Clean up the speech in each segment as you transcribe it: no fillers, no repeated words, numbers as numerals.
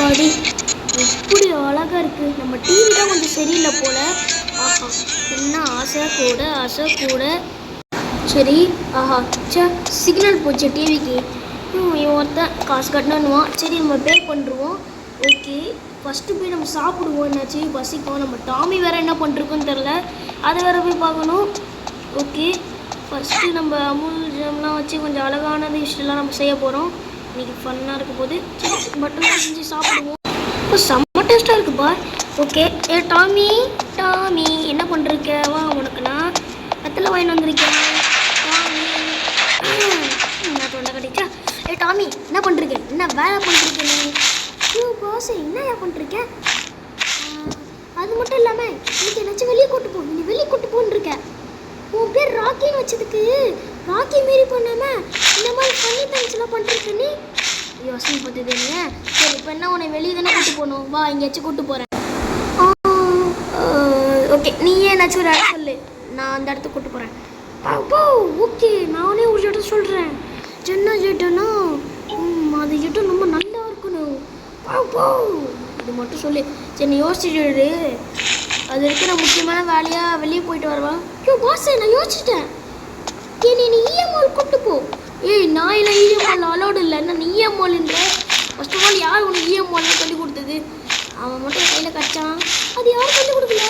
ஆத்தாடி எப்படி அழகாக இருக்குது. நம்ம டிவி தான் கொஞ்சம் சரியில்லை போல். ஆஹா, என்ன ஆசை கூட ஆசை கூட. சரி, ஆஹா, சே சிக்னல் போச்சு டிவிக்கு. ஒருத்தன் காசு கட்டணுன்னுவான். சரி, நம்ம பே பண்ணுருவோம். ஓகே, ஃபஸ்ட்டு போய் நம்ம சாப்பிடுவோம். என்னாச்சு, பசிக்கும். நம்ம டாமி வேறு என்ன பண்ணிருக்கோன்னு தெரில, அதை வேறு போய் பார்க்கணும். ஓகே, ஃபஸ்ட்டு நம்ம அமுல் ஜாம்லாம் வச்சு கொஞ்சம் அழகான டிஷ்லாம் நம்ம செய்ய போகிறோம். இன்றைக்கி ஃபன்னாக இருக்க போது. சரி, பட்டர்லாம் செஞ்சு சாப்பிடுவோம். இப்போ செம்ம டேஸ்ட்டாக இருக்குப்பா. ஓகே, டாமி டாமி என்ன பண்ணுறிருக்க? வா, உனக்கு நான் வெத்தலை வாங்கி வந்திருக்கேன். டாமி என்ன தொண்டை கட்டிச்சா? டாமி என்ன பண்ணுறீங்க? என்ன வேலை பண்ணுறீங்க நீ? பாஸ் என்ன பண்ணுறீங்க? அது மட்டும் இல்லாமல் இன்னைக்கு என்னாச்சும் வெளியே கூட்டு போ. நீ வெளியே கூட்டு போன்னு இருக்க. உன் பேர் ராக்கின்னு வச்சதுக்கு ராக்கி மாரி பண்ணாமல் இந்த மாதிரி பண்ணி தேங்க்ஸ்லாம் பண்ணுறீங்க நீ. யோசனை பார்த்துதேங்க. சரி, இப்போ என்ன உன்னை வெளியே தானே கூட்டு போகணும். வா, எங்கேயாச்சும் கூட்டு போகிறேன். ஓகே, நீ ஏன்னாச்சும் ஒரு இடம் சொல்லு, நான் அந்த இடத்துக்கு கூட்டு போகிறேன். ஓகே, நானே ஒரு இடம் சொல்கிறேன். என்ன இட்டனா? அது இட்டம் ரொம்ப நல்லா இருக்கணும். இது மட்டும் சொல்லு. சரி, நீ யோசிச்சுட்டு அது இருக்கிற முக்கியமான வேலையாக வெளியே போயிட்டு வருவா. பாஸ், நான் யோசிச்சிட்டேன். நீ இஎம்ஆல் கூப்பிட்டு போ. நான் இல்லை, இஎம்ஆல் அலோடு இல்லை. என்ன நீ இஎம்ஆல்ன்ற? ஃபர்ஸ்ட் ஆஃப் ஆல் யார் உனக்கு இஎம்ஆல்னு சொல்லி கொடுத்தது? அவன் மட்டும் கையில் கடிச்சான். அது யாரும் சொல்லி கொடுக்கல.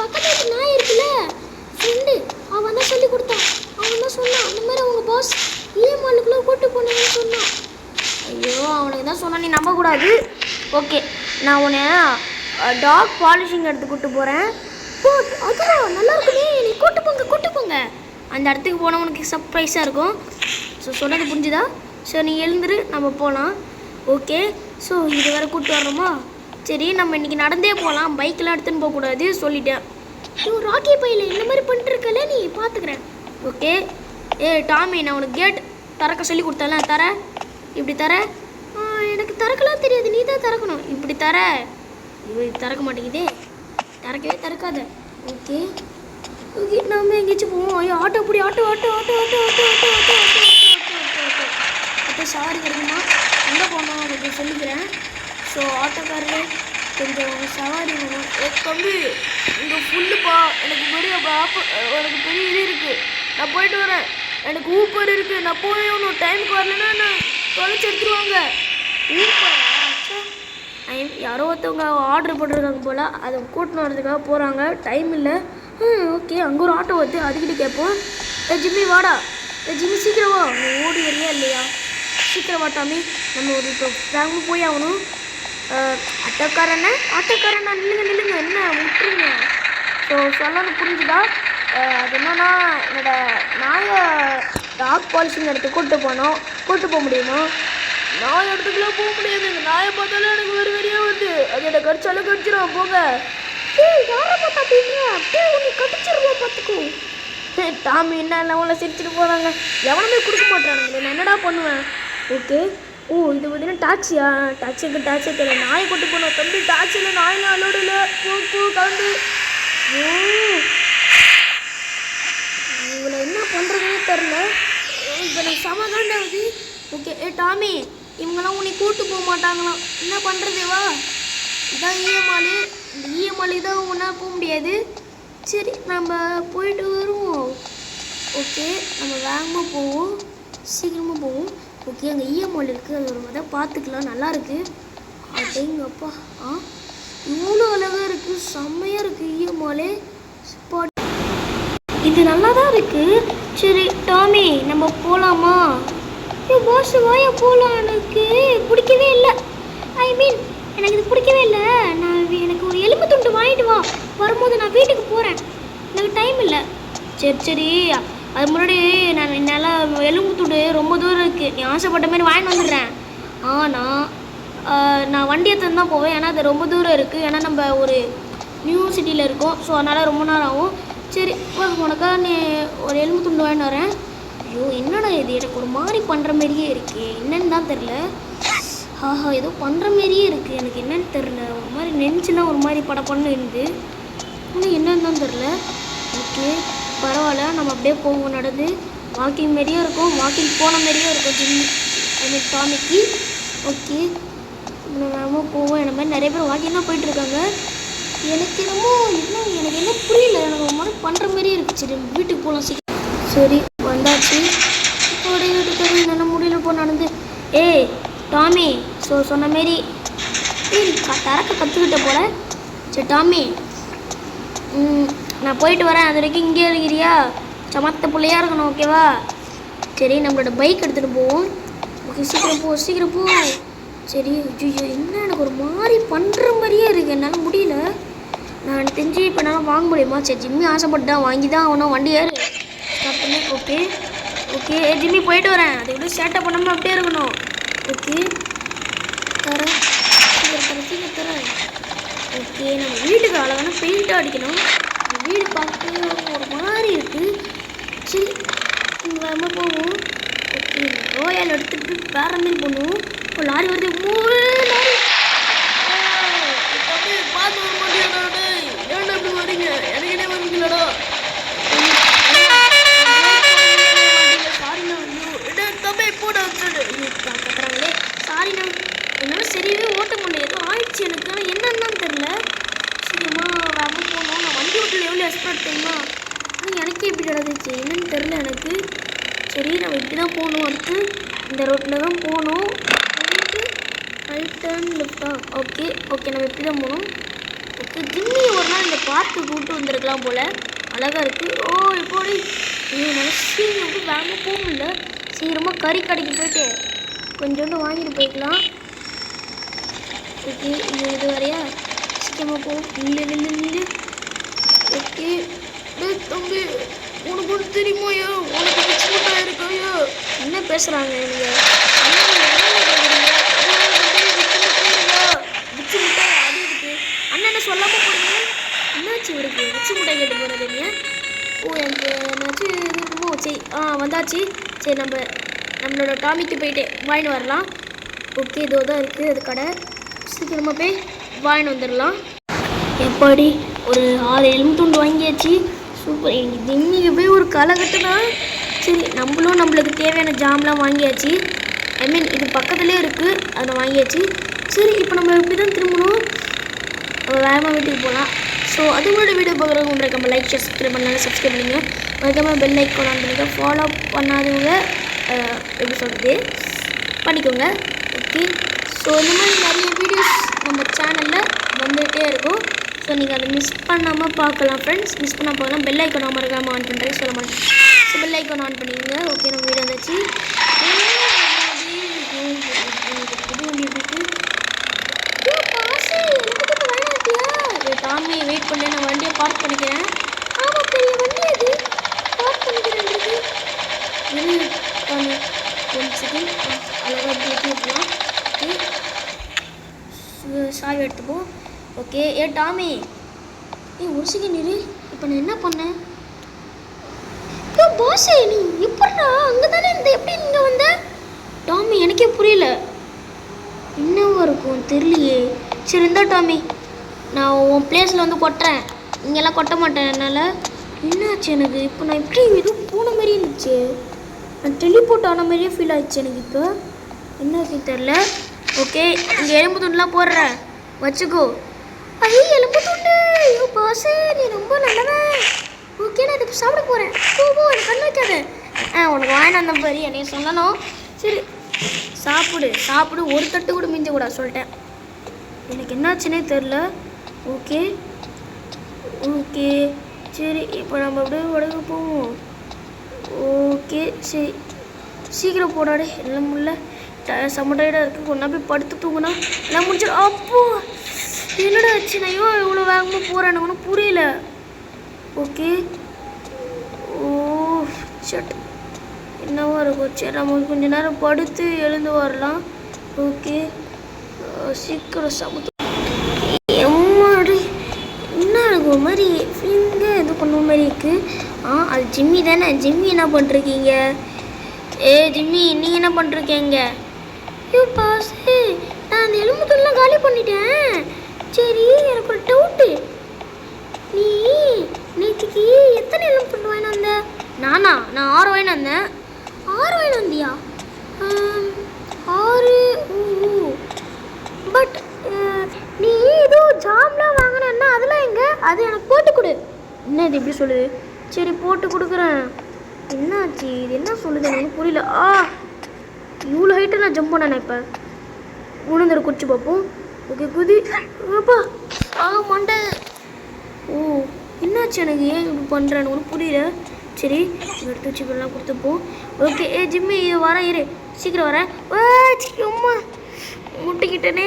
பக்கத்து நாய் இருக்குல்ல, ஃப்ரெண்டு, அவன் தான் சொல்லி கொடுத்தான். அவன் தான் சொன்னான், அந்த மாதிரி அவங்க பாஸ் இஎம்ஆலுக்குள்ளே கூட்டு போனான்னு சொன்னான். ஐயோ, அவனுக்கு தான் சொன்னான், நீ நம்பக்கூடாது. ஓகே, நான் உன்னை டாக் பாலிஷிங் எடுத்து கூப்பிட்டு போகிறேன். அதுதான் நல்லா இருக்குமே. நீ கூட்டு போங்க. அந்த இடத்துக்கு போனால் உனக்கு சர்ப்ரைஸாக இருக்கும். ஸோ சொன்னது புரிஞ்சுதா? ஸோ நீ எழுந்துரு, நம்ம போகலாம். ஓகே, ஸோ இது வேறு கூப்பிட்டு வர்றோமா? சரி, நம்ம இன்றைக்கி நடந்தே போகலாம். பைக்கெலாம் எடுத்துன்னு போகக்கூடாது சொல்லிட்டேன். ராக்கி பையில் இந்த மாதிரி பண்ணிட்டுருக்கல, நீ பார்த்துக்கிறேன். ஓகே, டாமி, நான் உனக்கு கேட் திறக்க சொல்லி கொடுத்தல, தர இப்படி தர. எனக்கு திறக்கலாம் தெரியாது, நீ தான் திறக்கணும். இப்படி தர. இது திறக்க மாட்டேங்குதே, திறக்காத. ஓகே ஓகே, நம்ம எங்கேயாச்சும் போவோம். ஐயோ, ஆட்டோ அப்படி ஆட்டோ. சாரி கிடைக்குமா? எங்கே போனோம் கொஞ்சம் சொல்லிக்கிறேன். ஸோ ஆட்டோக்காரர் கொஞ்சம் சவாரி வேணும். தம்பி, இங்கே ஃபுல்லுப்பா. எனக்கு பெரிய இது இருக்குது. நான் போயிட்டு வரேன். எனக்கு ஊப்பர் இருக்குது. நான் போய் ஒன்றும் டைமுக்கு வரலன்னா நான் தொலைச்சி எடுத்துருவாங்க. ஊப்பர் யாரோ ஒருத்தவங்க ஆர்டர் போட்டிருக்காங்க போல், அதை கூட்டின்னு வரதுக்காக போகிறாங்க. டைம் இல்லை. ஓகே, அங்கே ஒரு ஆட்டோ வருது, அதுக்கிட்ட கேட்போம். ஜிம்மி வாடா. ஜிம்மி சீக்கிரம் வா. நீ ஓடி வரியா இல்லையா? சீக்கிரம் வா டாமி, நம்ம ஒரு இப்போ பேங்கு போய் ஆகணும். ஆட்டோக்காரண்ணா நில்லுங்க. என்ன விட்டுருங்க. ஸோ சொல்லணும், புரிஞ்சுதா? அது என்னன்னா, நாயை டாக் பாலிஷிங் எடுத்து கூப்பிட்டு போக முடியுமா? நாய் இடத்துக்குலாம் போக முடியாது. இந்த நாயை பார்த்தாலும் எனக்கு வெறியாக வருது. அது என்னை கடிச்சாலும் கடிச்சிடும். போங்க. யாரை பார்த்தா அப்படின்னா அப்படியே உன்னை கடிச்சிருவோம், பார்த்துக்கோ. டாமி என்ன உங்களை சிரிச்சுட்டு போகிறாங்க. எவனுமே கொடுக்க மாட்டானுங்களே, நான் என்னடா பண்ணுவேன்? ஓகே, இது பார்த்தீங்கன்னா டாக்ஸியா? டாக்ஸியே தெரியல. நாயை கொண்டு போனோம். தம்பி, டாக்ஸியில் நாயெல்லாம் அலோடு இல்லை. கலந்து இவங்களை என்ன பண்ணுறதுன்னு தெரில. இப்போ எனக்கு சமாதானது. ஓகே, டாமி, இவங்கெல்லாம் உன்னை கூப்பிட்டு போக மாட்டாங்களாம். என்ன பண்ணுறதேவா? இதான் இஎம்ஆல். இந்த இஎம்ஆல் தான் ஒன்றா போக முடியாது. சரி, நம்ம போயிட்டு வருவோம். ஓகே, நம்ம வேகமாக போவோம், சீக்கிரமாக போவோம். ஓகே, அங்கே இஎம்ஆல் இருக்குது, அது ஒரு மாதிரி பார்த்துக்கலாம். நல்லாயிருக்கு. அப்படிங்கப்பா, இவ்வளோ அழகாக இருக்குது, செம்மையாக இருக்குது இஎம்ஆலே. இது நல்லா தான் இருக்குது. சரி டாமி, நம்ம போகலாமா? பாஸ், வாயா போகலாம். எனக்கு பிடிக்கவே இல்லை. எனக்கு இது பிடிக்கவே இல்லை. எனக்கு ஒரு எலும்பு துண்டு வாங்கிட்டு வா. வரும்போது நான் வீட்டுக்கு போகிறேன். எனக்கு டைம் இல்லை. சரி, அது முன்னாடி என்னால் எலும்பு துண்டு ரொம்ப தூரம் இருக்குது. நீ ஆசைப்பட்ட மாதிரி வாங்கிட்டு வந்துடுறேன். ஆனால் நான் வண்டி எடுத்து தான் போவேன். ஏன்னா அது ரொம்ப தூரம் இருக்குது. ஏன்னா நம்ம ஒரு நியூ சிட்டியில் இருக்கோம். ஸோ அதனால் ரொம்ப நேரம் ஆகும். சரி, உனக்காக நீ ஒரு எலும்பு துண்டு வாங்கிட்டு வரேன். ஐயோ, என்னடா இது? எனக்கு ஒரு மாதிரி பண்ணுற மாதிரியே இருக்குது. என்னன்னு தான் தெரில. ஏதோ பண்ணுற மாதிரியே இருக்குது. எனக்கு என்னன்னு தெரில. ஒரு மாதிரி நெஞ்சுலாம் ஒரு மாதிரி படப்பண்ணு இருந்து. ஆனால் என்னன்னு தான் தெரில. ஓகே, பரவாயில்ல, நம்ம அப்படியே போவோம். நடந்து வாக்கிங் மாரியே இருக்கும். வாக்கிங் போன மாதிரியே இருக்கும் டாமிக்கு. ஓகே, வேகமாக போவோம். என்ன மாதிரி நிறைய பேர் வாக்கிங் தான் போயிட்டுருக்காங்க. எனக்கு என்ன புரியல. எனக்கு ஒரு மாதிரி பண்ணுற மாதிரியே இருக்குது. சரி வீட்டுக்கு போகலாம் சீக்கிரம். சரி வந்தாச்சு. இப்போ வீட்டுக்கு என்ன முடியல போ நடந்து. ஏய் டாமி, சொன்ன மாரி தரக்க கற்றுக்கிட்ட போல. சரி டாமி, நான் போயிட்டு வரேன். அது வரைக்கும் இங்கே இருக்கிறியா? சமத்த பிள்ளையாக இருக்கணும், ஓகேவா? சரி நம்மளோட பைக் எடுத்துகிட்டு போவோம். ஓகே சீக்கிரம் போ. சரி ஐயோ, என்ன எனக்கு ஒரு மாதிரி பண்ணுற மாதிரியே இருக்குது. என்னால் முடியல. நான் தெரிஞ்சு இப்போ என்னால் வாங்க முடியுமா? சரி ஜிம்மி ஆசைப்பட்டா வாங்கி தான் ஆகணும். வண்டி ஏறு ஸ்டார்ட் பண்ணி. ஓகே ஜிம்மி போயிட்டு வரேன். அதை விட சேட்டை பண்ணாமல் அப்படியே இருக்கணும். ஓகே தரேன். தரேன். ஓகே நம்ம வீட்டுக்கு அழகான பெயிண்ட்டாக அடிக்கணும். வீடு பார்க்க ஒரு மாதிரி இருக்குது. சரி நம்ம போவோம். ஓகே ரோயால் எடுத்துகிட்டு வேற மாதிரி பண்ணுவோம். இப்போ லாரி வருது. லாரி பார்த்து வர மாட்டேன். ஏன்டா அப்படி வரீங்க? எனக்கு என்ன வரீங்களா? சாரிண்ணா போட கட்டுறாங்களே. சாரிண்ணா, என்னால் சரியாகவே ஓட்ட முடியல. ஏதோ ஆயிடுச்சு எனக்கு. ஆனால் என்னன்னு தெரியல. சீக்கிரமாக வேகமாக போகணும். நான் வண்டி ஓட்டல எவ்வளோ எக்ஸ்பர்ட் தெரியுமா? ஆனால் எனக்கே இப்படி கிடந்துச்சு. என்னன்னு தெரில எனக்கு. சரி நம்ம இப்படி தான் போகணும். அடுத்து இந்த ரோட்டில் தான் போகணும். Right turn லெஃப்டா? ஓகே நம்ம இப்படி தான் போகணும். ஓகே ஜிம்மி ஒரு நாள் இந்த பார்க்கு கூப்பிட்டு வந்திருக்கலாம் போல். அழகாக இருக்குது. இப்போடி என்னால் சீக்கிரம் வேகமாக போக முடியல. சீக்கிரமாக கறி கடைக்கு போயிட்டு கொஞ்சோண்டு வாங்கிட்டு போய்க்கலாம். ஓகே இது வரையா? சீக்கிரமாக போகும். நில்லு. ஓகே தம்பி, உனக்கு ஒன்று தெரியுமாயா? உனக்கு பிச்சு முட்டா இருக்காயா? என்ன பேசுகிறாங்க இவங்க? பிச்சு முட்டா அது இருக்குது. அண்ணன் என்ன சொல்லாமல் போறீங்க? என்னாச்சு இவருக்கு? பிச்சு முட்டை கேட்டு போகிறதுங்க. எனக்கு என்னாச்சு இருக்குமோ? சரி வந்தாச்சு. சரி நம்மளோட டாமிக்கு போயிட்டு வாங்கிட்டு வரலாம். ஓகே இதோ தான் இருக்குது அது கடை. சீக்கிரமாக போய் வாங்கிட்டு வந்துடலாம். எப்படி ஒரு 6 எலும்பு துண்டு வாங்கியாச்சு. சூப்பர். எனக்கு ஜிம்மிக்கு போய் ஒரு களை கட்டுனா. சரி நம்மளுக்கு தேவையான ஜாம்லாம் வாங்கியாச்சு. இது பக்கத்துலேயே இருக்குது, அதை வாங்கியாச்சு. சரி இப்போ நம்ம எப்படி தான் திரும்பணும்? நம்ம வேகமாக வீட்டுக்கு போகலாம். ஸோ அதுவோட வீடியோ பார்க்குறவங்க உங்களுக்கு லைக் ஷேர் சப்ஸ்கிரைப் பண்ணாலும் சப்ஸ்கிரைப் பண்ணுங்க. அதுக்கப்புறமா பெல் ஐக்கான் ஆன் பண்ணுங்க. ஃபாலோ பண்ணாதவங்க எப்படி சொல்கிறது பண்ணிக்கோங்க. ஓகே ஸோ இந்த மாதிரி நிறைய வீடியோஸ் நம்ம சேனலில் வந்துகிட்டே இருக்கும். ஸோ நீங்கள் அதை மிஸ் பண்ணாமல் பார்க்கலாம் ஃப்ரெண்ட்ஸ். மிஸ் பண்ணால் பார்க்கலாம். பெல் ஐக்கான் மறக்காமல் ஆன் பண்ணுறேன் சொல்ல மாட்டேன். ஸோ பெல் ஐக்கான் ஆன் பண்ணிக்கோங்க. ஓகே நம்ம வீடியோ வந்துச்சு. டாமி வெயிட் பண்ணி நான் வண்டியை பார்க் பண்ணிக்கிறேன். ஆமாம் பெரிய வண்டி அது பார்க் பண்ணிக்கிறேன். டாமி 1 செகண்ட் அழகாக போகலாம். ஓகே சாவி எடுத்துப்போம். ஓகே டாமி ஒரு செகண்ட் இரு. இப்போ நான் என்ன பண்ணேன்? பாஸே நீ எப்படா அங்கே தானே இந்த எப்படி நீங்கள் வந்த? டாமி எனக்கே புரியல. என்னவா இருக்கும் தெரியலையே. சரி இருந்தா டாமி, நான் உன் பிளேஸில் வந்து கொட்டுறேன். இங்கெல்லாம் கொட்ட மாட்டேன் என்னால். என்னாச்சு எனக்கு? இப்போ நான் எப்படி எதுவும் போன மாதிரி இருந்துச்சு. நான் டெலிபோர்ட் ஆன மாதிரியே ஃபீல் ஆகிடுச்சு எனக்கு. இப்போ என்ன தெரில. ஓகே இங்கே எலும்பு துண்டுலாம் போடுறேன் வச்சுக்கோ. ஐயோ எலும்பு துண்டு. ஐயோ பாஸே நீ ரொம்ப நல்லவன். ஓகே நான் இதுக்கு சாப்பிட போகிறேன். போ எனக்கு கண் வைக்காது. உனக்கு வாங்கின அந்த மாதிரி என்னைய சொல்லணும். சரி சாப்பிடு. ஒரு தட்டு கூட மிஞ்ச கூட சொல்லிட்டேன். எனக்கு என்னாச்சுன்னே தெரில. ஓகே சரி இப்போ நம்ம அப்படியே உடம்பு போவோம். ஓகே சரி சீக்கிரம் போடாடே. எல்லாம் முடியல. செம்ம டயர்டாக இருக்குது. கொண்டா போய் படுத்து தூங்கினா எல்லாம் முடிச்சிடும். அப்போ என்னடா ஆச்சு? நான் இவ்வளோ வேகமாக போகிறேன். எனக்கு ஒன்றும் புரியல. ஓகே சட் என்னவா இருக்கும்? சரி நம்ம கொஞ்சம் நேரம் படுத்து எழுந்து வரலாம். ஓகே சீக்கிரம் சமைத்து எம்மாடி என்ன இருக்கும் ஒரு மாதிரி ஃபீலிங்க இது பண்ண மாதிரி இருக்குது. அது ஜிம்மி தானே? ஜிம்மி என்ன பண்ணிருக்கீங்க? ஜிம்மி நீங்கள் என்ன பண்ணிருக்கீங்க? பாஸு நான் அந்த எலும்புத்தூள்லாம் காலி பண்ணிட்டேன். சரி எனக்கு ஒரு டவுட்டு. நீ நேற்றுக்கு எத்தனை எலும்புத்தூள் வாங்கிட்டு வந்த? நான் 6 வாங்கிட்டு வந்தேன். 6 வாங்கிட்டு வந்தியா? 6. பட் அது எனக்கு போட்டு கொடு. என்ன இது எப்படி சொல்லுது? சரி போட்டு கொடுக்குறேன். என்னாச்சு இது? என்ன சொல்லுது எனக்கு புரியல. இவ்வளோ ஹைட்டு நான் ஜம்ப் பண்ணேன். இப்போ உணர்ந்துட குச்சி பார்ப்போம். ஓகே குதி. அப்பா மண்டை. ஓ என்னாச்சு எனக்கு? ஏன் இப்படி பண்ணுறேன்னு ஒன்றும் புரியல. சரி எடுத்து வச்சு இப்பெல்லாம் கொடுத்துப்போம். ஓகே ஜிம்மி வரேன், இரு சீக்கிரம் வரேன். அம்மா முட்டிக்கிட்டேனே.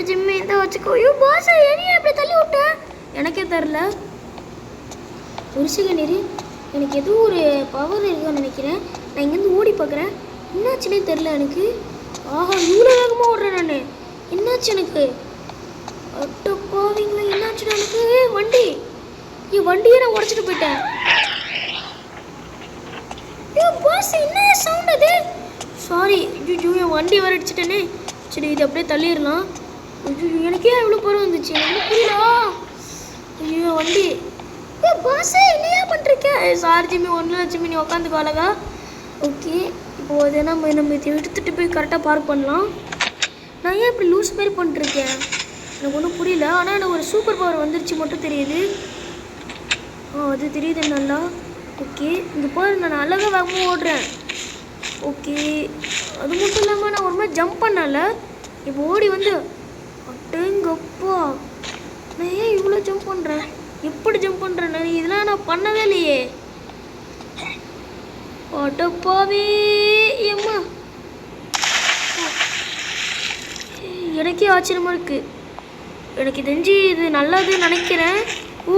ஜிம்மி இந்த வச்சுக்கோ. ஐயோ பாஸ் என்னைய எப்படி தள்ளி விட்டேன் எனக்கே தெரில. ஒரு செகண்ட் இரு, எனக்கு எதுவும் ஒரு பவர் இருக்குன்னு நினைக்கிறேன். நான் இங்கேருந்து ஓடி பார்க்குறேன். என்னாச்சுன்னே தெரில எனக்கு. இவ்வளோ வேகமாக ஓடுறேன் நான். என்னாச்சு எனக்கு? அட்டப்பாவீங்களா என்னாச்சு எனக்கு? வண்டி வண்டியை நான் உடச்சிட்டு போயிட்டேன். பாஸ் என்ன சவுண்ட் அது? சாரி ஐயோ என் வண்டி வர அடிச்சிட்டேனே. சரி இது அப்படியே தள்ளிடலாம். ஐயோ எனக்கே எவ்வளோ பருவம் வந்துச்சு எனக்கு புரியல. ஐயோ வண்டி. பாஸ் என்னையா பண்ணுறீங்க? சாரி ஜிம்மி, ஒன்றும் இல்லை ஜிம்மி, நீ உட்காந்துக்கோ அழகா. ஓகே இப்போது அதை நம்ம இதை எடுத்துகிட்டு போய் கரெக்டாக பார்க் பண்ணலாம். நான் ஏன் இப்படி லூஸ் மாரி பண்ணிட்டுருக்கேன் எனக்கு ஒன்றும் புரியல. ஆனால் எனக்கு ஒரு சூப்பர் பவர் வந்துருச்சு மட்டும் தெரியுது. அது தெரியுது நல்லா. ஓகே இங்கே போய் நான் அழகாக வேகமாக ஓடுறேன். ஓகே அது மட்டும் இல்லாமல் நான் ஒரு மாதிரி ஜம்ப் பண்ணல. இப்போ ஓடி வந்து அட்டேங்கப்பா நான் ஏன் இவ்வளோ ஜம்ப் பண்ணுறேன்? எப்படி ஜம்ப் பண்ணுறேன்? இதெல்லாம் நான் பண்ணவே இல்லையே. அட்டப்பாவே ஏம்மா எனக்கே ஆச்சரியமாக இருக்குது. எனக்கு தெரிஞ்சு இது நல்லதுன்னு நினைக்கிறேன்.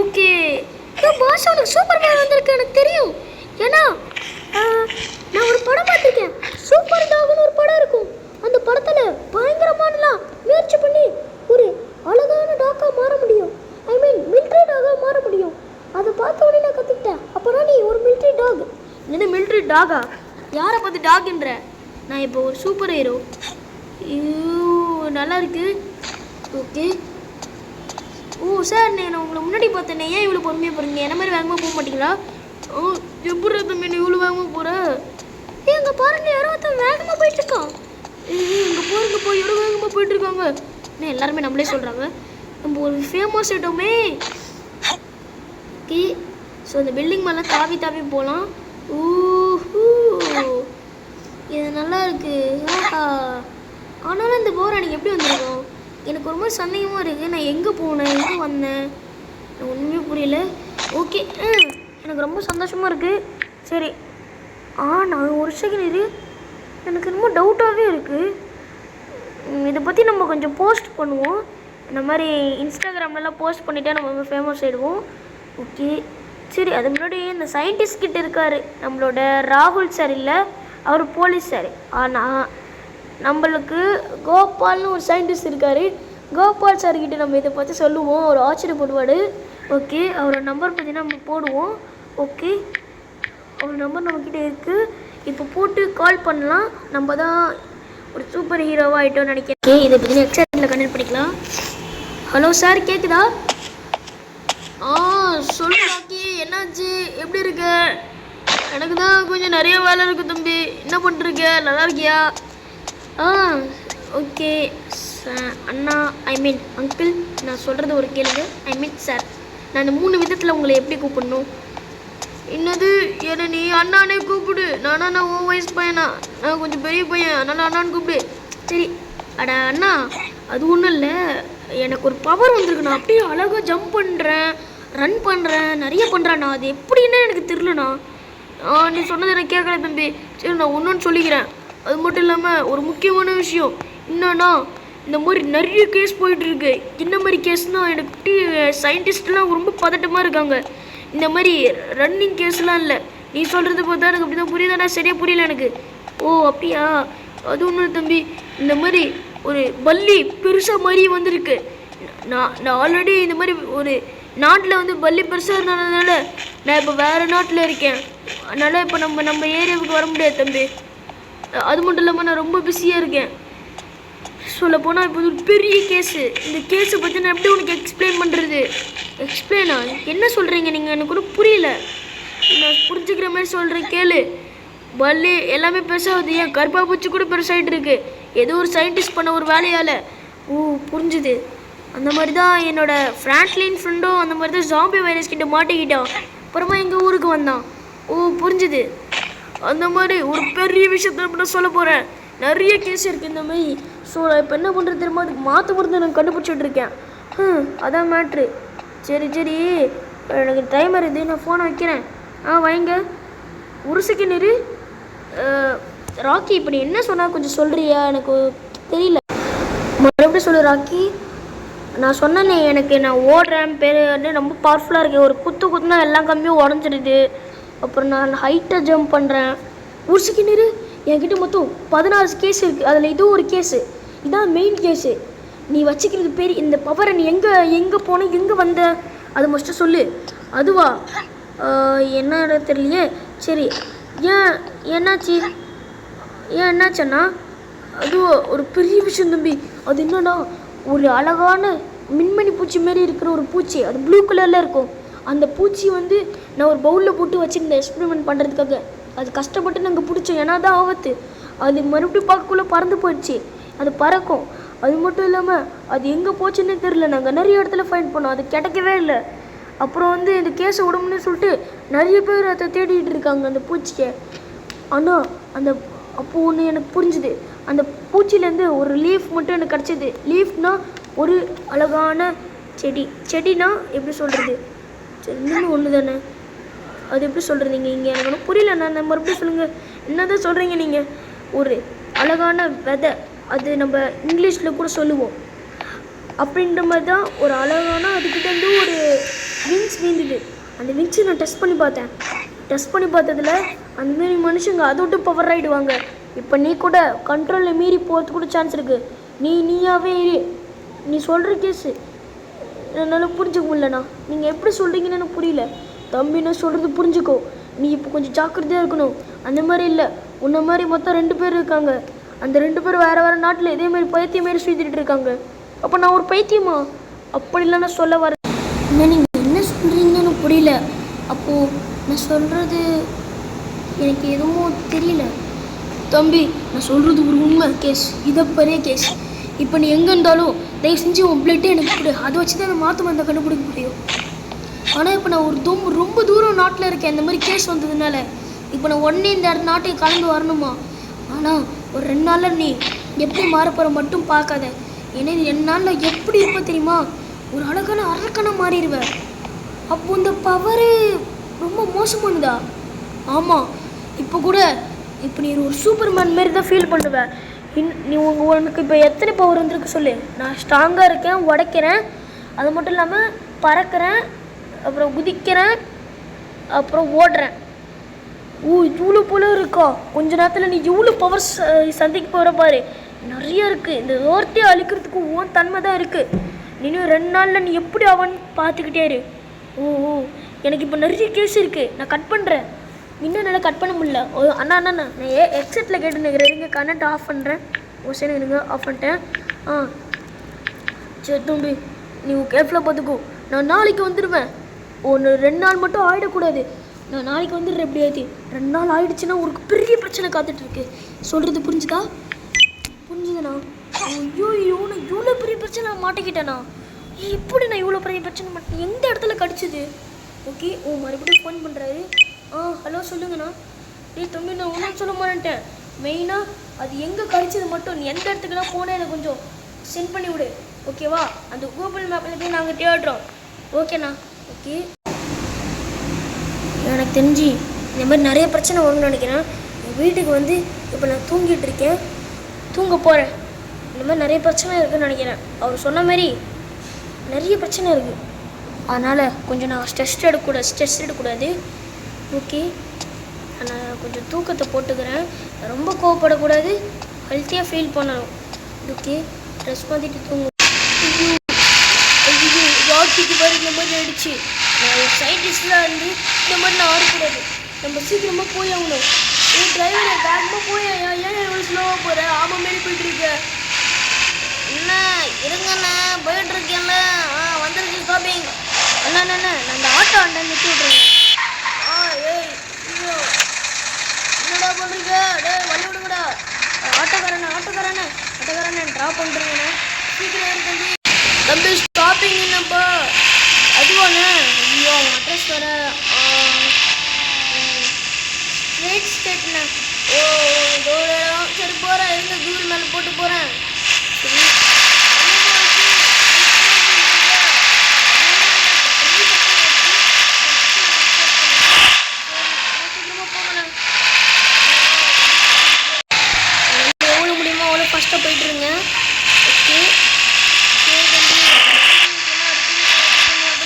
ஓகே பாஸ் உனக்கு சூப்பர் மேன் வந்திருக்கு எனக்கு தெரியும். ஏன்னா நான் ஒரு படம் பார்த்துருக்கேன். சூப்பர் டாக்னு ஒரு படம் இருக்கும். அந்த படத்தில் பயங்கரமானலாம் முயற்சி பண்ணி ஒரு அழகான டாக்காக மாற முடியும். ஐ மீன் மிலிட்ரி டாகாக மாற முடியும். அதை பார்த்த உடனே நான் கற்றுக்கிட்டேன். அப்போனா நீ ஒரு மிலிட்ரி டாக். என்ன மிலிட்ரி டாகா? யாரை பார்த்து டாக்ன்ற? நான் இப்போ ஒரு சூப்பர் ஹீரோ. நல்லா இருக்கு. ஓகே சார் நான் உங்களை முன்னாடி பார்த்தேன். ஏன் இவ்வளோ பொறுமையாக போகிறீங்க? என்ன மாதிரி வேகமாக போக மாட்டீங்களா? எப்படி தம்பி நீ இவ்வளோ வேகமாக போகிற? எங்கே பாருங்க யாரோ ஒருத்தன் வேகமாக போயிட்டுருக்கான். இங்கே போகிறங்க போய் எவ்வளோ வேகமாக போயிட்டுருக்காங்க. என்ன எல்லாருமே நம்மளே சொல்கிறாங்க. நம்ம ஒரு ஃபேமஸ் ஆகிட்டோமே. ஓகே ஸோ அந்த பில்டிங் மேலே தாவி தாவி போகலாம். இது நல்லா இருக்குது. ஆனாலும் இந்த போர் எனக்கு எப்படி வந்திருக்கும்? எனக்கு ஒரு மாதிரி சந்தேகமாக இருக்குது. நான் எங்கே போனேன், எங்கே வந்தேன், எனக்கு ஒன்றுமே புரியல. ஓகே எனக்கு ரொம்ப சந்தோஷமாக இருக்குது. சரி நான் ஒரு செகண்ட் இது எனக்கு ரொம்ப டவுட்டாகவே இருக்குது. இதை பற்றி நம்ம கொஞ்சம் போஸ்ட் பண்ணுவோம். இந்த மாதிரி இன்ஸ்டாகிராம்லலாம் போஸ்ட் பண்ணிவிட்டா நம்ம ஃபேமஸ் ஆகிடுவோம். ஓகே சரி அது முன்னாடி இந்த சயின்டிஸ்ட் கிட்ட இருக்கார் நம்மளோட ராகுல் சார். இல்லை அவர் போலீஸ் சார். ஆனால் நம்மளுக்கு கோபால்னு ஒரு சயின்டிஸ்ட் இருக்கார். கோபால் சார்கிட்ட நம்ம இதை பற்றி சொல்லுவோம். அவர் ஆச்சரியப்படுவார். ஓகே அவரோட நம்பர் பார்த்தீங்கன்னா நம்ம போடுவோம். ஓகே அவர் நம்பர் நம்மக்கிட்ட இருக்குது. இப்போ போட்டு கால் பண்ணலாம். நம்ம தான் ஒரு சூப்பர் ஹீரோவாக ஆகிட்டோம்னு நினைக்கிறேன். ஓகே இதை பற்றி எக்ஸைட்டில் கனெக்ட் பண்ணிக்கலாம். ஹலோ சார் கேட்குதா? சொல்லு ராக்கி, என்னாச்சு, எப்படி இருக்க? எனக்கு தான் கொஞ்சம் நிறைய வேலை இருக்குது தம்பி. என்ன பண்ணிருக்க? நல்லா இருக்கியா? ஓகே அண்ணா, ஐ மீன் அங்கிள், நான் சொல்கிறது ஒரு கேளுங்க. ஐ மீன் சார், நான் இந்த 3 விதத்தில் உங்களை எப்படி கூப்பிடணும்? என்னது என்ன நீ அண்ணானே கூப்பிடு. நான் உன் வயசு பையனா? நான் கொஞ்சம் பெரிய பையன், அதனால் அண்ணான்னு கூப்பிடு. சரி அட அண்ணா, அது ஒன்றும் இல்லை, எனக்கு ஒரு பவர் வந்திருக்கு. நான் அப்படியே அழகாக ஜம்ப் பண்ணுறேன், ரன் பண்ணுறேன், நிறைய பண்ணுறேண்ணா. அது எப்படின்னு எனக்கு தெரிலண்ணா. நீ சொன்னதை எனக்கு கேட்கல தம்பி. சரி நான் ஒன்றுன்னு சொல்லிக்கிறேன். அது மட்டும் இல்லாமல் ஒரு முக்கியமான விஷயம் என்னன்னா, இந்த மாதிரி நிறைய கேஸ் போயிட்டுருக்கு. என்ன மாதிரி கேஸ்னால், எனக்கு சயின்டிஸ்ட்லாம் ரொம்ப பதட்டமாக இருக்காங்க. இந்த மாதிரி ரன்னிங் கேஸ்லாம் இல்லை. நீ சொல்கிறது பார்த்தா எனக்கு அப்படி தான் புரியுதாண்ணா? சரியாக புரியல எனக்கு. ஓ அப்படியா? அது ஒன்றும் தம்பி, இந்த மாதிரி ஒரு பல்லி பெருசாக மாதிரி வந்திருக்கு. நான் ஆல்ரெடி இந்த மாதிரி ஒரு நாட்டில் வந்து பல்லி பெருசாக இருந்ததுனால நான் இப்போ வேறு நாட்டில் இருக்கேன். அதனால் இப்போ நம்ம ஏரியாவுக்கு வர முடியாது தம்பி. அது மட்டும் இல்லாமல் நான் ரொம்ப பிஸியாக இருக்கேன். சொல்லப்போனால் இப்போ ஒரு பெரிய கேஸு. இந்த கேஸை பற்றி நான் எப்படி உனக்கு எக்ஸ்பிளைன் பண்ணுறது? எக்ஸ்பிளைனா? என்ன சொல்கிறீங்க நீங்கள்? எனக்கு கூட புரியல. நான் புரிஞ்சுக்கிற மாதிரி சொல்கிறேன் கேளு. பல்லி எல்லாமே பெருசாகுது. ஏன் கருப்பாப்பூச்சி கூட பெருசாகிட்டு இருக்கு. ஏதோ ஒரு சயின்டிஸ்ட் பண்ண ஒரு வேலையால். ஓ புரிஞ்சுது. அந்த மாதிரி தான் என்னோட ஃப்ராங்க்லின் ஃப்ரெண்டும் அந்த மாதிரி தான் ஜாம்பி வைரஸ் கிட்ட மாட்டிக்கிட்டான். அப்புறமா எங்கள் ஊருக்கு வந்தான். ஓ புரிஞ்சுது. அந்த மாதிரி ஒரு பெரிய விஷயத்த நான் சொல்ல போகிறேன். நிறைய கேஸ் இருக்குது இந்த மாதிரி. ஸோ நான் இப்போ என்ன பண்ணுறது தெரியுமா, அதுக்கு மாற்ற மருந்து நான் கண்டுபிடிச்சிட்டு இருக்கேன். அதான் மேட்ரு. சரி சரி, எனக்கு டைம் இருக்குது, நான் ஃபோனை வைக்கிறேன். வைங்க. ஒரு செகண்ட் இரு. ராக்கி, இப்போ நீ என்ன சொன்னால் கொஞ்சம் சொல்கிறியா? எனக்கு தெரியல. மறுபடியும் சொல்லு ராக்கி. நான் சொன்னேனே, நான் ஓடுறேன் பேர் ரொம்ப பவர்ஃபுல்லாக இருக்கேன். ஒரு குத்துனா எல்லா கம்மியும் உடஞ்சிடுது. அப்புறம் நான் ஹைட்டாக ஜம்ப் பண்ணுறேன். ஒரு செகண்ட் இரு. என்கிட்ட மொத்தம் 16 கேஸ் இருக்குது. அதில் இதுவும் ஒரு கேஸு. இதான் மெயின் கேஸு. நீ வச்சுக்கிறது பேர் இந்த பவரை நீ எங்கே போன, எங்கே வந்த, அதை மஸ்ட்டு சொல்லு. அதுவா? என்ன தெரியலையே. சரி, என்னாச்சண்ணா? அதுவா ஒரு பெரிய விஷயம் தம்பி. அது என்னன்னா, ஒரு அழகான மின்மணி பூச்சி மாரி இருக்கிற ஒரு பூச்சி, அது ப்ளூ கலரில் இருக்கும். அந்த பூச்சி நான் ஒரு பவுலில் போட்டு வச்சுருந்தேன் எக்ஸ்பெரிமெண்ட் பண்ணுறதுக்காக. அது கஷ்டப்பட்டு நாங்கள் பிடிச்சோம், ஏன்னா தான் ஆபத்து. அது மறுபடியும் பார்க்கக்குள்ளே பறந்து போயிடுச்சு. அது பறக்கும். அது மட்டும் இல்லாமல் அது எங்கே போச்சுன்னே தெரில. நாங்கள் நிறைய இடத்துல ஃபைண்ட் பண்ணோம், அது கிடைக்கவே இல்லை. அப்புறம் இந்த கேஸை விடணும்னு சொல்லிட்டு நிறைய பேர் அதை தேடிட்டு இருக்காங்க அந்த பூச்சியை. ஆனால் அப்போது ஒன்று எனக்கு புரிஞ்சுது. அந்த பூச்சியிலேருந்து ஒரு லீஃப் மட்டும் எனக்கு கிடச்சிது. லீஃப்னா ஒரு அழகான செடினா எப்படி சொல்கிறது, இன்னும் ஒன்று தானே, அது எப்படி சொல்கிறீங்க இங்கே எனக்கு ஒன்றும் புரியல. நான் மறுபடியும் சொல்லுங்கள், என்ன தான் சொல்கிறீங்க நீங்கள்? ஒரு அழகான விதை, அது நம்ம இங்கிலீஷில் கூட சொல்லுவோம். அப்படின்ற மாதிரி தான் ஒரு அழகான அதுக்கிட்டேருந்து ஒரு விங்ஸ் வீழ்ந்துது. அந்த விங்ஸை நான் டெஸ்ட் பண்ணி பார்த்தேன். டெஸ்ட் பண்ணி பார்த்ததில் அந்தமாரி மனுஷங்க அதோட்டு பவர் ஆகிடுவாங்க. இப்போ நீ கூட கண்ட்ரோலில் மீறி போகிறது கூட சான்ஸ் இருக்குது. நீயாவே நீ சொல்கிற கேஸு என்னால் புரிஞ்சுக்க முடியலண்ணா. நீங்கள் எப்படி சொல்கிறீங்கன்னு எனக்கு புரியல. தம்பி, நான் சொல்கிறது புரிஞ்சுக்கோ. நீ இப்போ கொஞ்சம் ஜாக்கிரதையாக இருக்கணும். அந்த மாதிரி இல்லை, உன்ன மாதிரி மொத்தம் 2 பேர் இருக்காங்க. அந்த 2 பேர் வேறு வேறு நாட்டில் இதேமாரி பைத்தியம் மாரி சுற்றிட்டு இருக்காங்க. அப்போ நான் ஒரு பைத்தியமா? அப்படிலாம் நான் சொல்ல வரேன். நீங்கள் என்ன சொல்கிறீங்கன்னு புரியல. அப்போது நான் சொல்கிறது எனக்கு எதுவும் தெரியல. தம்பி, நான் சொல்கிறது ஒரு உண்மை கேஸ், இதை பெரிய கேஸ். இப்போ நீ எங்கே இருந்தாலும் தயவு செஞ்சு உன் பிளட்டே எனக்கு கொடு. அதை வச்சு தான் நான் மாற்று மருந்தை கண்டுபிடிக்க முடியும். ஆனால் இப்போ நான் ரொம்ப தூரம் நாட்டில் இருக்கேன். இந்த மாதிரி கேஸ் வந்ததுனால இப்போ நான் உடனே இந்த நாட்டுக்கு கலந்து வரணுமா? ஆனால் ஒரு 2 நாளில் நீ எப்படி மாறப்போகிற மட்டும் பார்க்காத. ஏன்னா 2 நாளில் எப்படி இருப்ப தெரியுமா? ஒரு அழகான அரக்கனை மாறிடுவேன். அப்போ இந்த பவரு ரொம்ப மோசமானதா? ஆமாம். இப்போ நீ ஒரு சூப்பர்மேன் மாரி தான் ஃபீல் பண்ணுவேன். உனக்கு இப்போ எத்தனை பவர் வந்துருக்கு சொல்லு. நான் ஸ்ட்ராங்காக இருக்கேன், உடைக்கிறேன், அது மட்டும் இல்லாமல் பறக்கிறேன், அப்புறம் குதிக்கிறேன், அப்புறம் ஓடுறேன். இவ்வளோ போல இருக்கா? கொஞ்ச நேரத்தில் நீ இவ்வளோ பவர் சந்திக்க போகிற பாரு. நிறைய இருக்குது. இந்த ஓர்த்தையை அழிக்கிறதுக்கு உன் தன்மை தான் இருக்குது. இன்னும் 2 நாளில் நீ எப்படி அவன் பார்த்துக்கிட்டே இரு. எனக்கு இப்போ நிறைய கேஸ் இருக்குது. நான் கட் பண்ணுறேன். இன்னும் என்னால் கட் பண்ண முடியல. அண்ணா நான் ஹெட்செட்டில் கேட்டு நிற்கிறேன். இருங்க, கனெக்ட் ஆஃப் பண்ணுறேன். சரி இருங்க, ஆஃப் பண்ணிட்டேன். சரி தம்பி, நீ கேர்ஃபுல்லாக பார்த்துக்கோ. நான் நாளைக்கு வந்துடுவேன். 2 நாள் மட்டும் ஆகிடக்கூடாது. நான் நாளைக்கு வந்துடுறேன். எப்படி ஆச்சு 2 நாள் ஆகிடுச்சுன்னா ஒரு பெரிய பிரச்சனை காத்துட்ருக்கு. சொல்கிறது புரிஞ்சுதா? புரிஞ்சுதுண்ணா. ஐயோ, நான் இவ்வளோ பெரிய பிரச்சனை மாட்டிக்கிட்டேண்ணா. எப்படி நான் இவ்வளோ பெரிய பிரச்சனை மாட்டேன்? எந்த இடத்துல கடிச்சிது? ஓகே, மறுபடியும் ஃபோன் பண்ணுறாரு. ஹலோ சொல்லுங்கண்ணா. தம்பி, நான் ஒன்றும் சொல்ல மாட்டேன். மெயினாக அது எங்கே கடிச்சது மட்டும் நீ எந்த இடத்துக்குலாம் போனால் எனக்கு கொஞ்சம் சென்ட் பண்ணி விடு, ஓகேவா? அந்த கூகுள் மேப்பில் போய் நாங்கள் தேடுறோம். ஓகேண்ணா. ஓகே, எனக்கு தெரிஞ்சு இந்த மாதிரி நிறைய பிரச்சனை வரும்னு நினைக்கிறேன். என் வீட்டுக்கு இப்போ நான் தூங்கிட்டு இருக்கேன், தூங்க போகிறேன். இந்த மாதிரி நிறைய பிரச்சனை இருக்குதுன்னு நினைக்கிறேன். அவர் சொன்ன மாதிரி நிறைய பிரச்சனை இருக்குது. அதனால் கொஞ்சம் நான் ஸ்ட்ரெஸ் எடுக்கக்கூடாது. ஓகே, நான் கொஞ்சம் தூக்கத்தை போட்டுக்கிறேன். ரொம்ப கோவப்படக்கூடாது, ஹெல்த்தியாக ஃபீல் பண்ணணும். ஓகே, ட்ரெஸ் மாற்றிட்டு தூங்கும். ஐயோ, ராக்கிக்கு பாரு இந்த மாதிரி ஆகிடுச்சு. நான் ஒரு சயின்டிஸ்டாக இருந்து இந்த மாதிரி நான் ஆடக்கூடாது. நம்ம சீக்கிரமாக போய் ஆகணும். டிரைவர் வேகமாக போய் ஏன் எவ்வளோ ஸ்லோவாக போகிறேன்? ஆமாம் மாரி போயிட்டுருக்க. என்ன இருங்கண்ணா, போயிட்டுருக்கேன்ல. வந்துருக்கு ஸ்டாப்பிங். அண்ணா நான் அந்த ஆட்டோ அண்ணா நிறுத்தி விட்றேன். என்னடா பண்ணுறீங்க? வழி விடுங்கடா. ஆட்டோக்காரண்ணே ட்ராப் பண்ணுறேங்கண்ணா. சீக்கிரம் ஏறி தம்பி. தம்பி ஸ்டாப்பிங் என்னப்பா அதுவானே ஐயோ அவங்க அட்ரஸ் வர ஸ்டேட்ண்ணே ஓ தூரம் சரி போகிறேன் இருந்த கூகுள் மேலே போட்டு போகிறேன் சரி எவ்வளோ முடியுமோ அவ்வளோ ஃபஸ்ட்டாக போயிட்டுருங்க ஓகே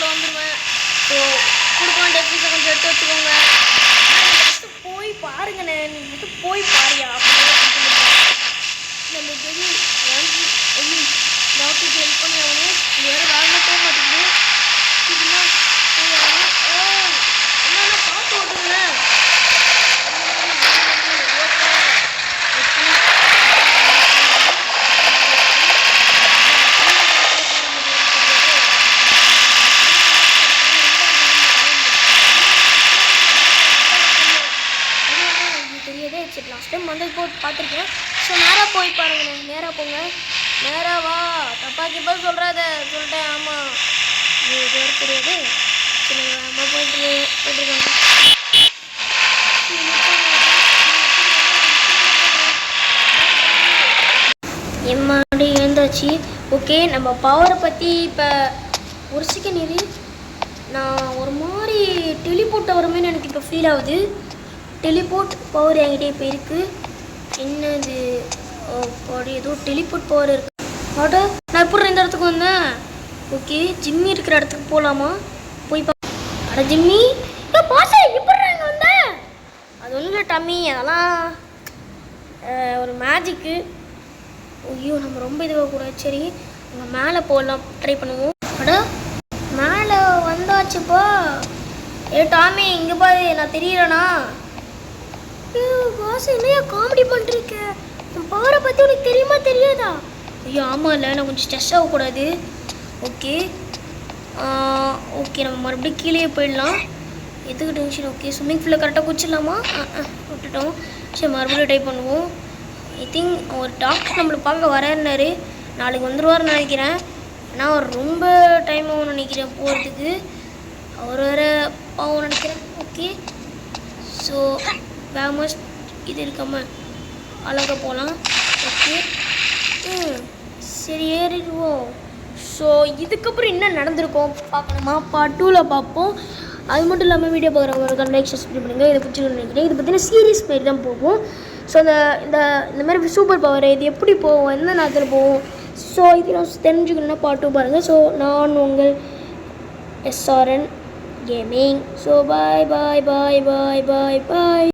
வந்துடுவேன் ஸோ கொடுக்க வேண்டிய ஃபீஸை கொஞ்சம் எடுத்து வச்சுக்கோங்க போய் பாருங்கண்ணே நீங்கள் போய் பாருயா நம்ம தெரியும் டாக்டருக்கு ஹெல்ப் பண்ணி ஆகணும் வேறு வேலை போக மாட்டேங்குது இதுனா போய் ஆகணும் என்னென்ன பார்த்து ஓட்டுங்களேன் லாஸ்ட் டைம் வந்து போட்டு பார்த்துருக்கேன் ஸோ நேராக போய் பாருங்கண்ணே நேராக போங்க நேராக வா தப்பாக்கி போய் சொல்லிட்டேன் ஆமாம் இது வேறு தெரியாது சரி நம்ம போயிட்டுருக்காங்க எம்மாடி எழுந்தாச்சு ஓகே நம்ம பவரை பற்றி இப்போ ஒரு செகண்ட் இரு நான் ஒரு மாதிரி டெலிபோர்ட் வருமேன்னு எனக்கு இப்போ ஃபீல் ஆகுது டெலிபோர்ட் பவர் என்கிட்ட இப்போ இருக்குது என்னது ஏதோ டெலிபோர்ட் பவர் இருக்குது ஆட்டோ நான் எப்படி இந்த இடத்துக்கு வந்தேன் ஓகே ஜிம்மி இருக்கிற இடத்துக்கு போகலாமா போய் அட ஜிம்மி பாசா எப்படி இங்கே வந்தேன் அது ஒன்றும் இல்லை டம்மி அதெல்லாம் ஒரு மேஜிக்கு ஐயோ நம்ம ரொம்ப இதுவாக கூட சரி நம்ம மேலே போகலாம் ட்ரை பண்ணுவோம் அட மேலே வந்தாச்சுப்பா டாமி இங்கே பாரு நான் தெரியலண்ணா பாஸ் என்னையா காமெடி பண்ணிருக்க உன் பவரை பற்றி உனக்கு தெரியுமா தெரியாதா ஐயோ ஆமாம் இல்லை நான் கொஞ்சம் ஸ்ட்ரெஸ் ஆகக்கூடாது ஓகே ஓகே நம்ம மறுபடியும் கீழே போயிடலாம் எதுக்கு டென்ஷன் ஓகே ஸ்விம்மிங் பூலில் கரெக்டாக குச்சிடலாமா விட்டுட்டோம் சரி மறுபடியும் ட்ரை பண்ணுவோம் ஐ திங்க் ஒரு டாக்டர் நம்மளை பார்க்க வரேன்னாரு நாளைக்கு வந்துடுவார்னு நினைக்கிறேன் ஆனால் அவர் ரொம்ப டைம் ஆகும்னு நினைக்கிறேன் போகிறதுக்கு அவர் வேறு பாவம் நினைக்கிறேன் ஓகே ஸோ வேமஸ் இது இருக்காமல் அழகாக போகலாம் ஓகே சரி ஏறிடுவோம் ஸோ இதுக்கப்புறம் என்ன நடந்திருக்கோம் பார்க்கணுமா பார்ட் 2ல் பார்ப்போம் அது மட்டும் இல்லாமல் வீடியோ பார்க்குறவங்க லைக் சப்ஸ்கிரைப் பண்ணுங்கள் இதை பிடிச்சிக்கணும்னு நினைக்கிறேன் இது பார்த்தீங்கன்னா சீரியஸ் மாரி தான் போகும் ஸோ இந்த மாதிரி சூப்பர் பவர் இது எப்படி போகும் எந்த நேரத்தில் போகும் ஸோ இது நான் தெரிஞ்சுக்கணுன்னா பார்ட் 2 பாருங்கள் ஸோ நான் உங்கள் SRN கேமிங் ஸோ பாய் பாய் பாய் பாய் பாய் பாய்